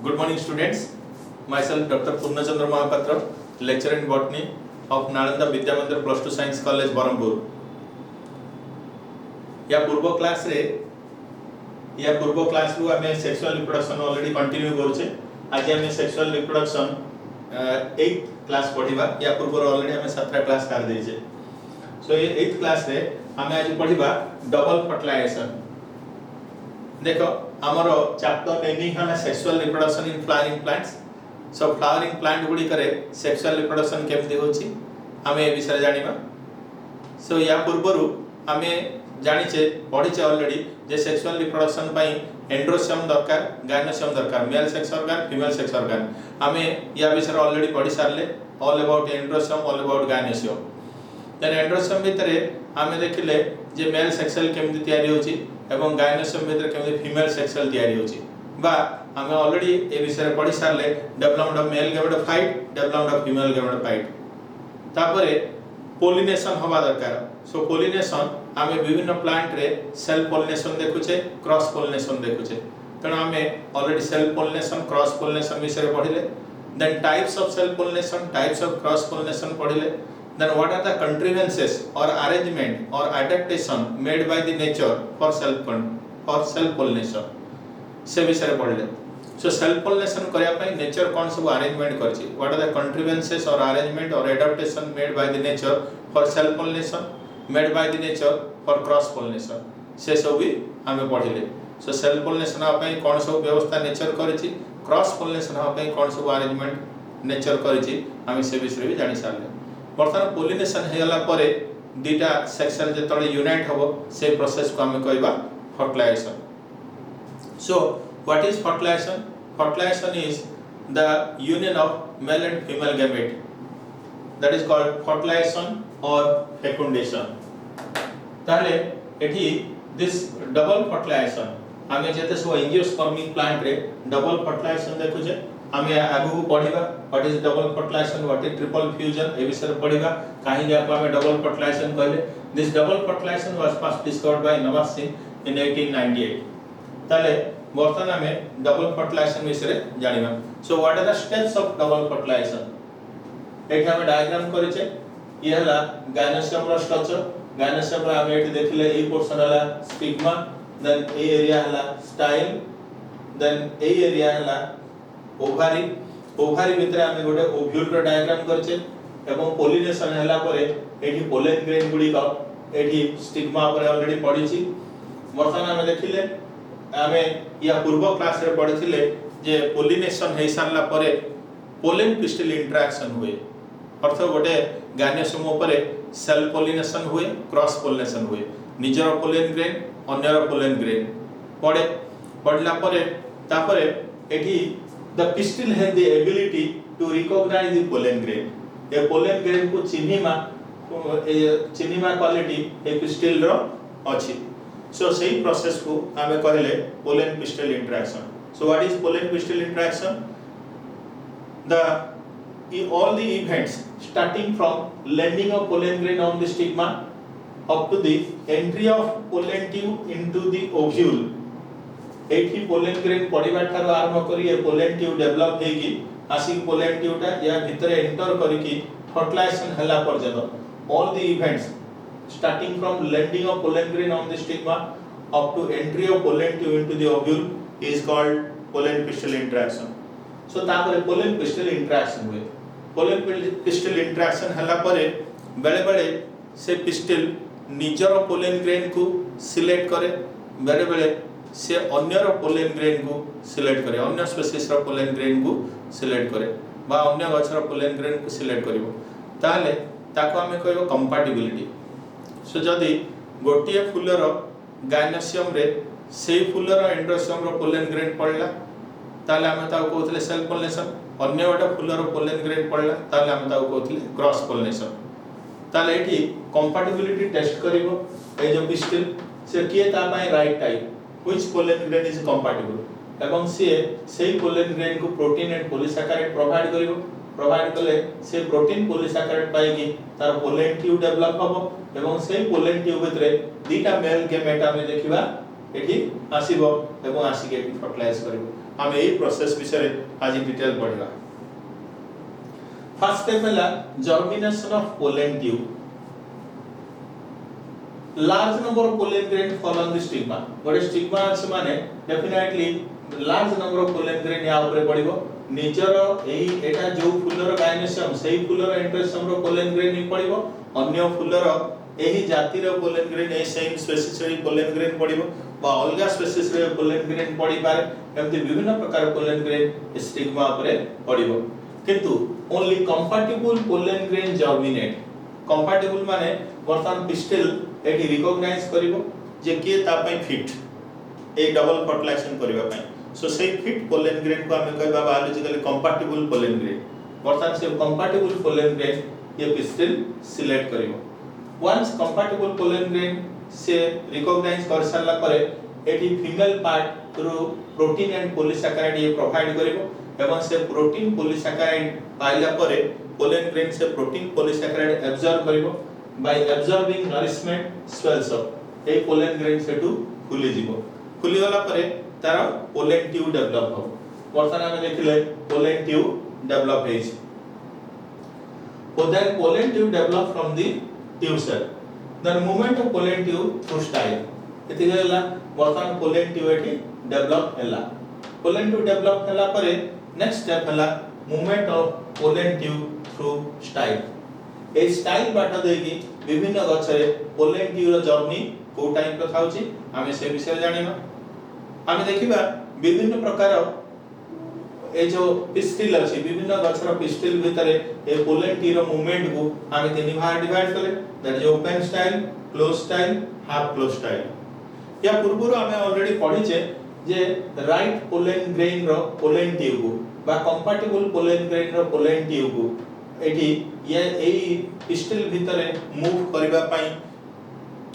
Good morning students. Myself Dr. Purnachandra Mahapatra, lecturer in botany of Nalanda Vidya Mandir Plus 2 Science College, Barampur. या पूर्व class रु आमे sexual reproduction already continue करूचे. आज आमे sexual reproduction 8th class पढिबा. या पूर्व ऑलरेडी आमे 17 क्लास कर देइछे. सो ये 8th क्लास रे आमे आज पढिबा डबल फर्टिलाइजेशन. देखो हमर चैप्टर नेमिंग हला sexual reproduction in flowering plants. So flowering plant गुडी करे सेक्सुअल रिप्रोडक्शन केमति होची आमे ए विषय जानिबा. सो या पूर्वरु आमे जानिचे पढिचे ऑलरेडी जे सेक्सुअल रिप्रोडक्शन पई एंड्रोसियम दरकार, गायनोसियम दरकार, male sex organ, female sex organ. आमे या विषय ऑलरेडी पढि सारले. All about androecium, all about gynoecium. Then androecium भितरे आमे देखिले जे मेल सेक्सुअल केमति तयारी होची एवं गायनोसियम भितरे केमति फीमेल सेक्सुअल तयारी होची. बा आमे ऑलरेडी ए विषय पढि सारले. Development of male gametophyte, development of female gametophyte. तापरे पोलिनेशन हवा दरकार. सो पोलिनेशन आमे विभिन्न प्लांट रे सेल्फ पोलिनेशन देखुचे, क्रॉस पोलिनेशन देखुचे. तणा आमे already self pollination, cross pollination विषय पढिले. Then types of self pollination, types of cross pollination पढिले. Then what are the contrivances or arrangement or adaptation made by the nature for self pollination से विषय पढ़ले. So self pollination करिया पई nature कोन सब arrangement करछि. What are the contrivances or arrangement or adaptation made by the nature for self pollination, made by the nature for cross pollination से सब भी हमें पढ़िले. So self pollination आ पई कोन सब व्यवस्था नेचर करछि, क्रॉस pollination आ पई कोन सब अरेंजमेंट नेचर करछि हमें से विषय भी जानि सारले. बर्तमान पोलिनेशन हेला परे दीटा सेक्शन जेतळे यूनाइट हबो से प्रोसेस को हमें कहबा fertilisation. So what is fertilisation? Fertilisation is the union of male and female gamete. That is called fertilisation or fecundation. ताले एठी दिस डबल फर्टिलाइजेशन हमें जेते सो एंजियोस्पर्मिक प्लांट रे डबल फर्टिलाइजेशन देखुजे. हमें आगु पढिबा what is double fertilisation, what is triple fusion ए विषय पढिबा. काहे जाको हमें डबल फर्टिलाइजेशन कहले. This double fertilisation was first discovered by Nawaschin in 1898. ताले बर्तमान हमें डबल फर्टिलाइजेशन विषय जानिबा. So what are the steps of double fertilisation? एठी हमें डायग्राम करिचे. ये हला गायनोसियम रो स्ट्रक्चर. गायनोसियम रो हमें एठी देखिले ए पोर्शन हला स्टिग्मा, देन ए एरिया हला स्टाइल, देन ए एरिया हला ओभारी. ओभारी भितर आमे गोटे ओव्यूल रो डायग्राम करछे एवं पोलिनेशन हला परे एठी पोलन ग्रेन गुडी का एठी स्टिग्मा पर ऑलरेडी पढिछि. वर्तमान आमे देखिले आमे या पूर्व क्लास रे पढिथिले जे पोलिनेशन हे सारला परे पोलन पिस्टिल इंटरेक्शन हुए. अर्थ गोटे गायनोसियम उपरे सेल पोलिनेशन हुए, क्रॉस पोलिनेशन हुए. निजर पोलन ग्रेन, अन्यर पोलन ग्रेन पढला परे तापरे एठी the pistil has the ability to recognize the pollen grain. A pollen grain को चिन्हिमा क्वालिटी ए पिस्टिल रो अछि. सो सेही प्रोसेस को हमें कहले pollen pistil interaction. So what is pollen pistil interaction? All the events starting from landing of pollen grain on the stigma up to the entry of pollen tube into the ovule. एठी pollen grain पडिबा थारो आरंभ करी ए pollen tube develop हेगी आसी pollen ट्यूबटा या भितरे enter करी की फर्टिलाइजेशन हला पर्यंत all the events starting from landing of pollen grain on the stigma up to entry of pollen tube into the ovule is called pollen pistil interaction. So तापर pollen pistil interaction हुए. Pollen pistil interaction हला परे बेले बेले से pistil निजर pollen grain को select करे, बेले बेले से अन्यर पोलन ग्रेन को सिलेक्ट करे, अन्य स्पीशीज रो पोलन ग्रेन को सिलेक्ट करे बा अन्य गछर पोलन ग्रेन को सिलेक्ट करिवो. ताले ताको हमें कहबो कंपैटिबिलिटी. सो जदी गोटिए फूलर गायनोसियम रे सेही फूलर एंड्रोसियम रो पोलन ग्रेन पड़ला ताले हमें ताको कहथले सेल्फ पोलिनेशन. अन्य गोटे फूलर पोलन ग्रेन पड़ला ताले हमें ताको कहथले क्रॉस पोलिनेशन. ताले एठी कंपैटिबिलिटी टेस्ट करिवो ए जो पिस्टिल से किए ता पाए right type which pollen grain is compatible एवं से pollen grain को प्रोटीन एंड पॉलीसैकेराइड प्रोवाइड करिवो. प्रोवाइड कले से प्रोटीन पॉलीसैकेराइड पाएगी तार पोलन ट्यूब डेवलप हबो एवं से पोलन ट्यूब भितरे दीटा मेल गैमेट हमें देखिबा एठी आसीबो एवं आसी के फर्टिलाइज करिवो. हम एई प्रोसेस विषय आज डिटेल पढ़िबा। फर्स्ट स्टेप है germination of pollen tube. Large number of pollen grain fall on the stigma. गोटे स्टिग्मा अछि माने definitely large number of pollen grain या ऊपर पड़िबो। निजर एई एटा जो फुलर गायनेसियम सेही फुलर इंट्रेसम रो पोलन ग्रेन नि पड़िबो। अन्य फुलर एही जाति रो पोलन ग्रेन ए सेम स्पेसीस रे पोलन ग्रेन पड़िबो बा अलगा स्पेसीस रे पोलन ग्रेन पड़ी पारे। एमति विभिन्न प्रकार पोलन ग्रेन स्टिग्मा ऊपर पड़िबो। किंतु only compatible pollen grain germinate. Compatible माने वर्तमान पिस्टिल एटी रिकॉग्नाइज करिवो जे के ता पय फिट ए डबल फर्टिलाइजेशन करिवा पय। सो से फिट पोलन ग्रेन को हमें कहबा बायोलॉजिकली कंपैटिबल पोलन ग्रेन। वर्तमान से कंपैटिबल पोलन ग्रेन ये पिस्टिल सिलेक्ट करिवो। वंस कंपैटिबल पोलन ग्रेन से रिकॉग्नाइज कर सारला परे एटी फीमेल पार्ट रो प्रोटीन एंड पॉलीसैकेराइड ये प्रोवाइड करिवो एवं से प्रोटीन पॉलीसैकेराइड पाइला परे पोलन ग्रेन से प्रोटीन पॉलीसैकेराइड एब्जॉर्ब करिवो। By absorbing nourishment swells up ए पोलन ग्रेन से टू फुली जीवो। फुली वाला परे तार पोलन ट्यूब डेवलप हो। वर्तमान हम देखिले पोलन ट्यूब डेवलप हेछि। then pollen tube develop from the tube cell. Then movement of pollen tube through style. एति गेला वर्तमान pollen tube एठी डेवलप हैला। pollen tube डेवलप हैला परे नेक्स्ट स्टेप हैला movement of pollen tube through style. ए स्टाइल बाटा देकी विभिन्न गछरे pollen tube रो जर्नी को टाइप रो थाउची आमे से विषय जानिबा। आमे देखिबा विभिन्न प्रकार ए जो पिस्टिल अछि विभिन्न गछर पिस्टिल भितरे ए पोलन टी रो मूवमेंट को आमे तीन भाग डिवाइड करले। That is open style, close style, half close style. या पूर्वरो आमे ऑलरेडी पढी छे जे राइट पोलन ग्रेन रो पोलन ट्यूब को बा कंपैटिबल पोलन ग्रेन रो पोलन ट्यूब को एठी ये एई पिस्टिल भितरे मूव करबा पई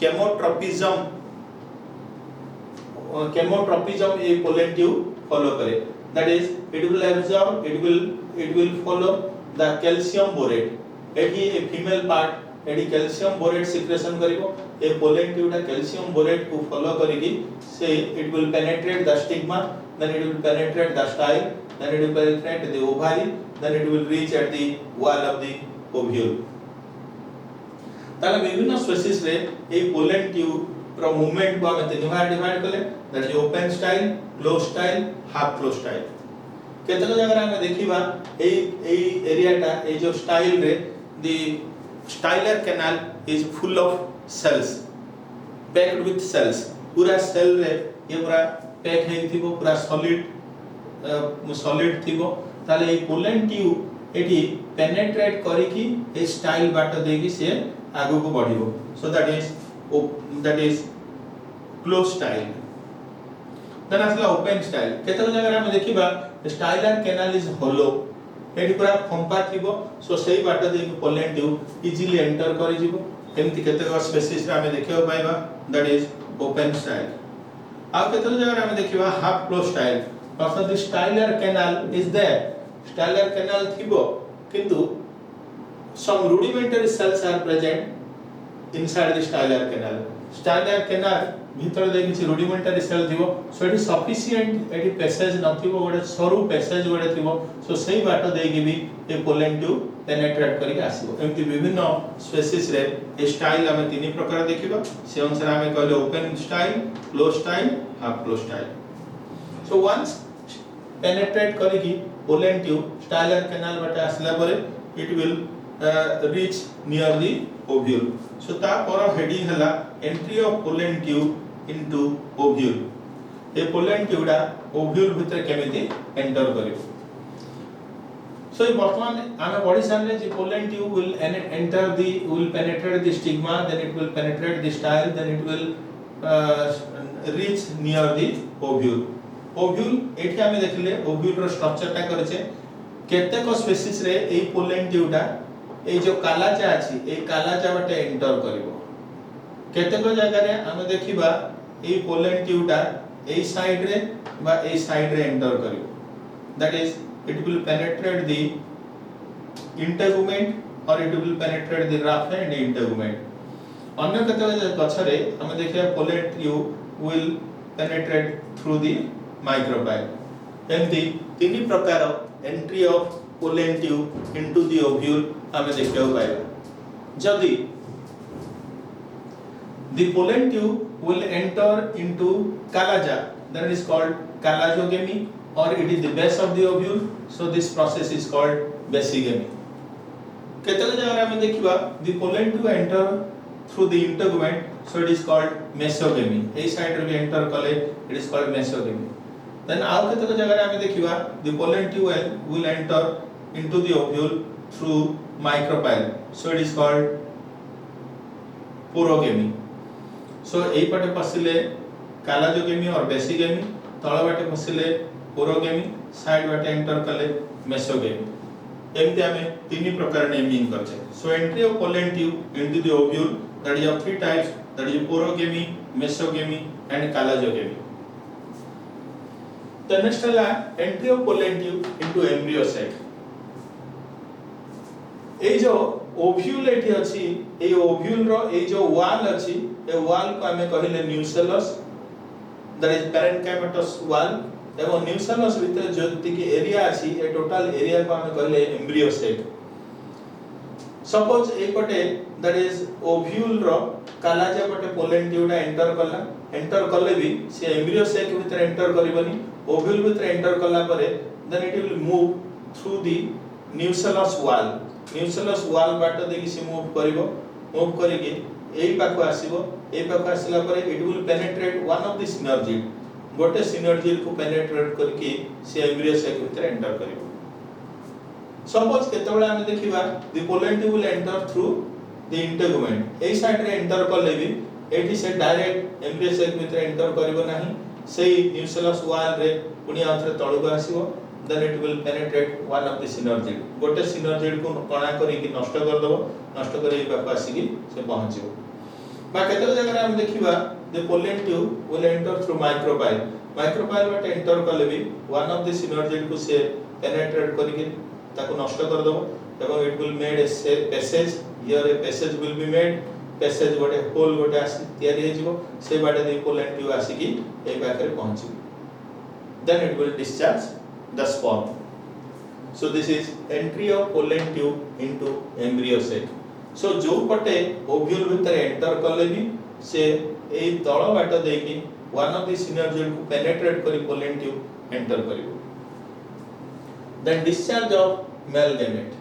केमोट्रोपिज्म ए पोलन ट्यूब फॉलो करे। That is, it will absorb, it will follow the calcium borate. एठी ए फीमेल पार्ट एठी calcium borate secretion करिवो। ए पोलन ट्यूब दा calcium borate को फॉलो करिकी से it will penetrate the stigma, then it will penetrate the style, then it will penetrate the ovary, then it will reach at the wall of the ovule. ताले विभिन्न species रे ए pollen tube रो movement को हम तीन भाग divide करले। That is open style, close style, half close style. केतन जगह हम देखिबा ए एरियाटा ए जो स्टाइल रे the stylar canal is full of cells packed with cells. पूरा सेल रे ये पूरा पैक हेइ थिबो, पूरा सॉलिड थिबो। ताले ए पोलन ट्यूब एठी पेनिट्रेट करिकी ए स्टाइल बाट देकी से आगु को बढ़िबो। So that is close style. Then असला ओपन स्टाइल। केतन जगह हम देखिबा स्टाइलर कैनाल इज होलो एठी पूरा फंपा थिबो। सो सेही बाट देकी पोलन ट्यूब इजीली एंटर करि जिवो। एमति केतक स्पेसीज रे हम देखियो पाइबा दैट इज ओपन स्टाइल। आ केतन जगह हम देखिबा हाफ क्लोज स्टाइल। अर्थात the stylar canal is there. Stylar canal थिबो किंतु some rudimentary cells are present inside the styler canal. Styler canal भीतर दे किछि rudimentary cell थिबो। सो इट इज सफिशिएंट एटी पैसेज नथिबो, गोटे सरू पैसेज गोटे थिबो। सो सेही बाट देकी भी ए पोलन ट्यूब पेनिट्रेट करिक आसीबो। एमति विभिन्न स्पेसीज रे ए स्टाइल हम तीन प्रकार देखिबा। से अनुसार हम कहले open style, close style, half close style. So once penetrate करिकी पोलन ट्यूब स्टाइलर कैनाल बाट आसला परे it will reach near the ovule. So ता पर हेडिंग हला entry of pollen tube into ovule. A pollen tube डा ovule भितर केमिति एंटर करिवो। So वर्तमान आमे बॉडी सामने जे pollen tube will penetrate the stigma, then it will penetrate the style, then it will reach near the ovule. Ovule एठी आमे देखले ovule रो structure टा करछे। केतेक स्पेसीज रे ए pollen tube डा ए जो कालाचा अछि ए कालाचा बाटे एंटर करिवो। केतेक जगह रे हम देखिबा ए पोलन ट्यूब टा ए साइड रे बा ए साइड रे एंटर करिवो। That is it will penetrate the integument or it will penetrate the graft and integument. अन्य केतेक गछरे हम देखिबा pollen tube will penetrate through the micropyle. एमती तीन प्रकार entry of pollen tube into the ovule हमें देखियो पाइबा जदी the pollen tube will enter into calaza, that is called calazogamy, or it is the base of the ovule, so this process is called basegamy. केतक जगह हमें देखिबा the pollen tube enter through the integument, so it is called mesogamy. A side रे enter कले it is called mesogamy. Then आउ केतक जगह हमें देखिबा the pollen tube will enter into the ovule through micropyle, so it is called porogamy. सो एई पटे पसिले कालाजोगेमी और basigamy, तळ बाटे पसिले पोरोगेमी, साइड बाटे एंटर कले मेसोगेमी। एमते हमें तीन प्रकार नेमिंग करछे। So entry of pollen tube into the ovule, that is of three types, that is porogamy, mesogamy and chalazogamy. The next है entry of pollen tube into embryo sac. ए जो ovule एठी अछि, ए ओव्यूल रो ए जो wall अछि, ए wall को हमें कहिले nucellus, that is parenchymatous wall, एवं न्यूसेलस भीतर जति के एरिया अछि, ए टोटल एरिया को हमें कहिले एम्ब्रियो साइट। सपोज ए पटे दैट इज ओव्यूल रो कालाजा पटे पोलन ट्यूब एंटर करले भी से एम्ब्रियो साइट भीतर एंटर करिवनी, ओव्यूल भीतर एंटर करला परे then it will move through the nucellus wall. Nucellus wall बाट देखि से मूव करिके एई पाखो आसीबो, एई पाखो आसिला परे it will penetrate one of the synergid, गोटे सिनर्जिड को पेनिट्रेट करके से एम्ब्रियो साइट भीतर एंटर करिवो। सपोज केतबेला हम देखिबा the pollen tube will enter through the integument, AE side रे एंटर करले भी एठी से डायरेक्ट एम्ब्रियो साइट भीतर एंटर करिवो नाही, सेई न्यूसेलस वॉल रे पुनी Athare तळुको आसीबो, then it will penetrate one of the synergid, गोटे synergid को कणा करी कि नष्ट कर दबो, नष्ट करी पाखो आसी कि से पहुंचिबो। बा केते जगह हम देखिबा the pollen tube will enter through micropyle, micropyle बाट एंटर करले भी one of the synergid को से penetrate करी कि ताको नष्ट कर दबो, एवं it will made a passage, here a passage will be made, passage गोटे होल गोटे आसी तयारी हे जिवो, से बाटे the pollen tube आसी कि ए पाखरे पहुंचिबो, then it will discharge the sperm. So this is entry of pollen tube into embryo sac. So जो पटे ओव्यूल भीतर एंटर करले भी से ए तळ बाट देकी one of the synergid को पेनिट्रेट करी pollen tube एंटर करिवो। Then discharge of male gamete.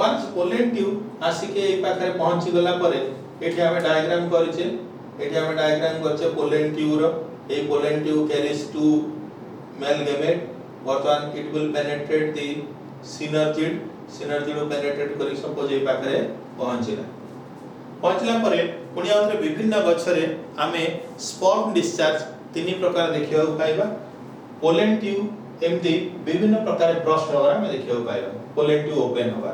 Once pollen tube आसी के ए पाखरे पहुंची गला परे एठी हमें डायग्राम करिचे, एठी हमें डायग्राम करचे pollen tube रो, ए pollen tube carries two male gamete, वर्तमान it will penetrate the synergid को penetrate करी सपोज ए पाखरे पहुंचला परे पुनी आउथरे विभिन्न गछरे आमे स्पर्म डिस्चार्ज तीन प्रकार देखियो पाइबा। पोलन ट्यूब एमती विभिन्न प्रकार ब्रस्ट होगा हमें देखियो पाइबा, पोलन ट्यूब ओपन होगा।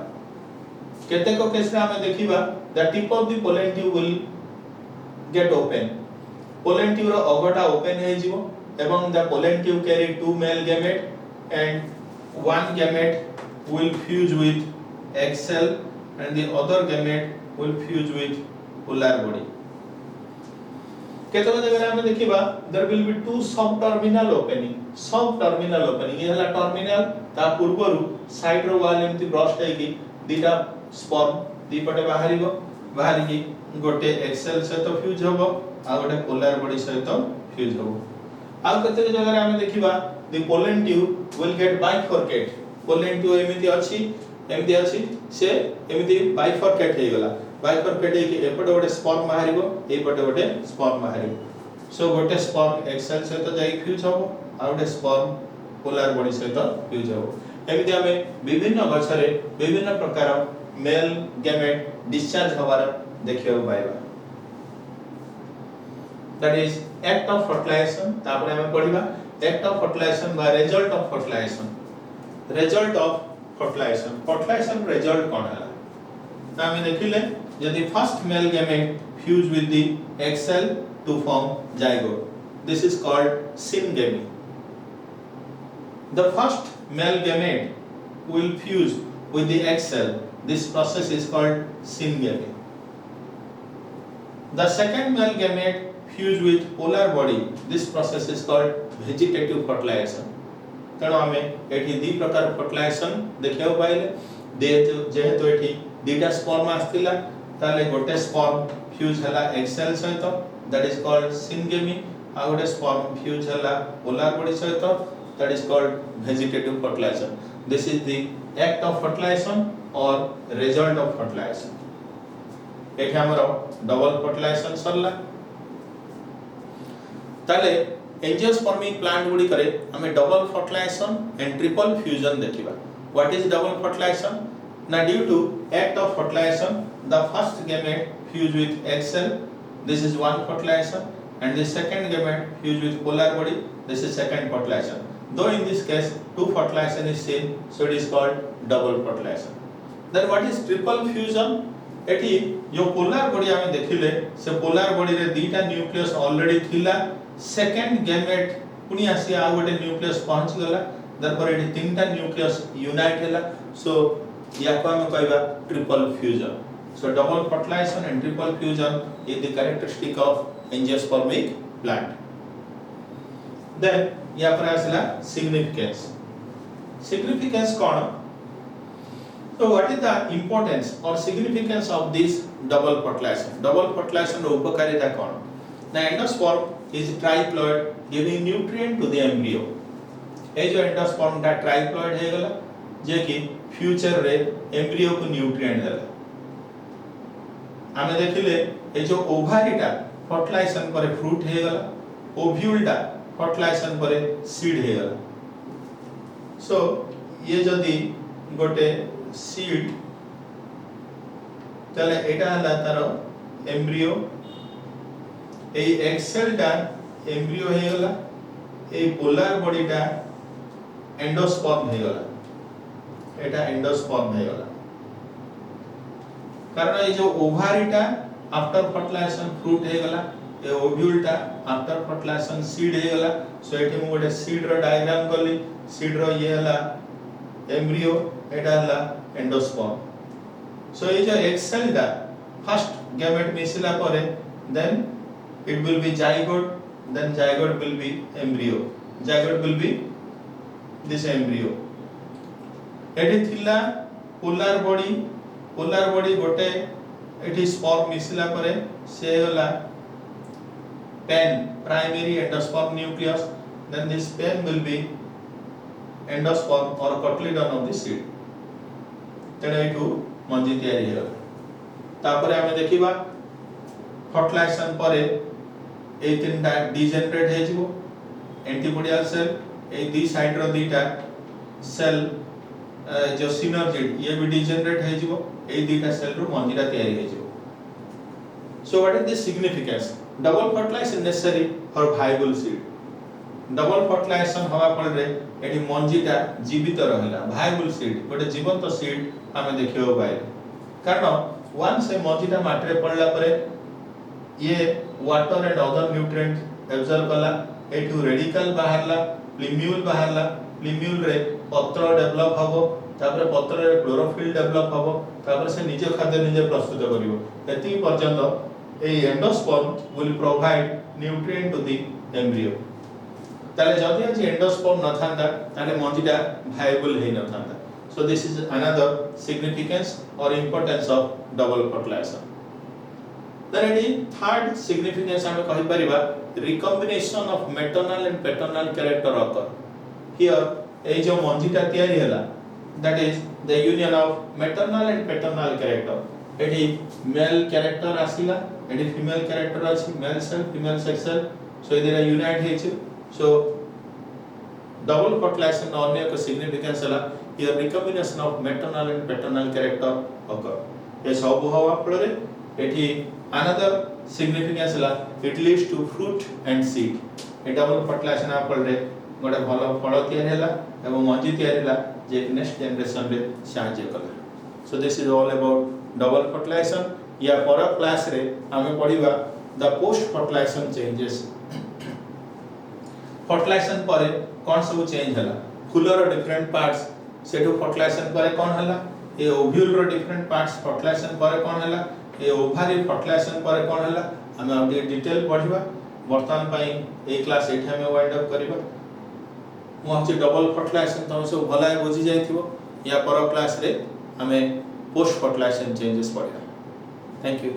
केतेक केस रे हमें देखिबा the tip of the pollen tube will get open, pollen tube रो अगटा ओपन हे जिवो एवं the pollen tube carry two male gamete and one gamete will fuse with egg cell and the other gamete will fuse with polar body. केतक जगह हम देखिबा there will be two subterminal opening, subterminal opening ये हला terminal ता पूर्वरु side रो वाल एमति burst है कि दीटा sperm दी पटे बाहरी कि गोटे egg cell सहित फ्यूज होबो आ गोटे पोलर बॉडी सहित फ्यूज होबो। आ केतक जगह हम देखिबा the pollen tube will get bifurcate, pollen tube एमिति अछि से एमिति bifurcate हे गला, bifurcate हे कि एपटे गोटे स्पर्म बाहरिबो, एपटे गोटे स्पर्म बाहरिबो। सो गोटे स्पर्म egg cell सहित जाई फ्यूज होबो आ गोटे स्पर्म पोलर बॉडी सहित फ्यूज होबो। एमिति हमें विभिन्न गछरे विभिन्न प्रकार मेल गैमेट डिस्चार्ज होबार देखियो पाइबा। That is act of fertilization. तापरे हमें पढिबा act of fertilization by result of fertilization, result of fertilization, fertilization result कोन हला ना हम देखिले यदि first male gamete fuse with the egg cell to form zygote, this is called syngamy. The first male gamete will fuse with the egg cell, this process is called syngamy. The second male gamete fuse with polar body, this process is called vegetative fertilization. तेणु आमे एठी दी प्रकार fertilisation देखियो पाइले दे जेहेतु एठी दीटा sperm आस्तिला ताले गोटे स्पर्म फ्यूज हला एग सेल सहित दैट इज कॉल्ड सिंगेमी आ गोटे स्पर्म फ्यूज हला पोलर बॉडी सहित that is called vegetative fertilisation this is the act of fertilisation और रिजल्ट ऑफ फर्टिलाइजेशन एठी हमरो डबल फर्टिलाइजेशन सरला ताले एंजियोस्पर्मिक प्लांट गुडी करे हमें double fertilisation and triple fusion देखिबा व्हाट इज डबल फर्टिलाइजेशन ना due to act of fertilisation the first gamete fuse with egg cell this is one fertilization and the second gamete fuse with polar body this is second fertilization though in this case two fertilization is same so it is called double fertilization then what is triple fusion एठी जो polar body हमें देखिले से polar body रे दीटा nucleus already थिला second gamete पुनी आसी आ गोटे न्यूक्लियस पहुंच गला तरपर एठी तीनटा न्यूक्लियस यूनाइट हैला सो या को हम कहबा triple fusion so double fertilization and triple fusion is the characteristic of angiospermic plant then या पर आसला significance cone so what is the importance or significance of this double fertilization रो उपकारिता कोन ना endosperm is triploid giving nutrient to the embryo ए जो endosperm दा triploid हे गला जे कि future रे embryo को न्यूट्रिएंट देला आमे देखिले ए जो ओभारीटा फर्टिलाइजेशन पर फ्रूट हे गला ओव्यूलटा फर्टिलाइजेशन पर सीड हे गला सो ये जदी गोटे सीड तले एटा हला तारो एम्ब्रियो ए एग सेलटा एम्ब्रियो हे गला ए पोलर बॉडीटा एंडोस्पर्म हे गला एटा एंडोस्पर्म हे गला कारण ये जो ओभारीटा आफ्टर फर्टिलाइजेशन फ्रूट हे गला ए ओव्यूलटा आफ्टर फर्टिलाइजेशन सीड हे गला सो एठी मु गोटे सीड रो डायग्राम करली सीड रो ये हला एम्ब्रियो एटा हला एंडोस्पर्म सो ये जो एग सेल दा फर्स्ट गैमेट मिसिला परे then it will be zygote then zygote will be embryo zygote will be this embryo एठी थिला पोलर बॉडी गोटे एठी स्पर्म मिसिला परे से होला pen primary endosperm nucleus then this pen will be endosperm or cotyledon of the seed तेने एठू मंजी तयारी हेला तापरे हमें देखिबा फर्टिलाइजेशन परे ए तीनटा डिजेनरेट हे जिवो एंटीबॉडियल सेल ए दी साइड रो दीटा सेल जो सिनर्जिड ये भी डिजेनरेट हे जिवो ए दीटा सेल रो मंजीरा तयारी हे जिवो so what is the significance double fertilisation necessary for viable seed double fertilisation हवा फल रे एठी मंजीटा जीवित रहला वायबल सीड गोटे जीवंत सीड हमें देखियो पाए कारण वंस ए मंजीटा माटी रे पड़ला परे ये water and other nutrient absorb कला एठू रेडिकल बाहरला प्लीम्यूल रे पत्र डेवलप हबो तापर पत्र रे क्लोरोफिल डेवलप हबो तापर से निजे खाद्य निजे प्रस्तुत करिवो एति पर्यंत ए endosperm will provide nutrient to the embryo ताले जदि आज एंडोस्पर्म न थांदा ताले मंजीटा वायबल हे न थांदा so this is another significance or importance of double fertilization then any third significance hame kahi pariba recombination of maternal and paternal character occur here ei jo manjita tiyari hela that is the union of maternal and paternal character eti male character asila eti female character achi male cell female sex cell so idera unite hechi so double fertilization only a significance hela here recombination of maternal and paternal character occur e sabu hawa pore eti another significance la it leads to fruit and seed ए double fertilisation आपल रे गोटे भलो फल तयार हैला एवं मंजी तयार हैला जे नेक्स्ट जनरेशन रे सहाय्य कला so this is all about double fertilization या पर क्लास रे हमें पढिबा the post fertilization changes fertilization पर कोन सब चेंज हैला फूलर डिफरेंट पार्ट्स सेटो फर्टिलाइजेशन पर कोन हैला ए ओव्यूल रो डिफरेंट पार्ट्स फर्टिलाइजेशन पर कोन हैला ए ओभारी फर्टिलाइजेशन पर कोन हैला हम अब डिटेल पढिबा वर्तमान पई ए क्लास एठा में वाइंड अप करिबा मु भावुँ डबल फर्टिलाइजेशन तुम सब भल बुझी जाइथिबो या पर क्लास रे आमे पोस्ट फर्टिलाइजेशन चेंजेस पढ़ा। Thank you.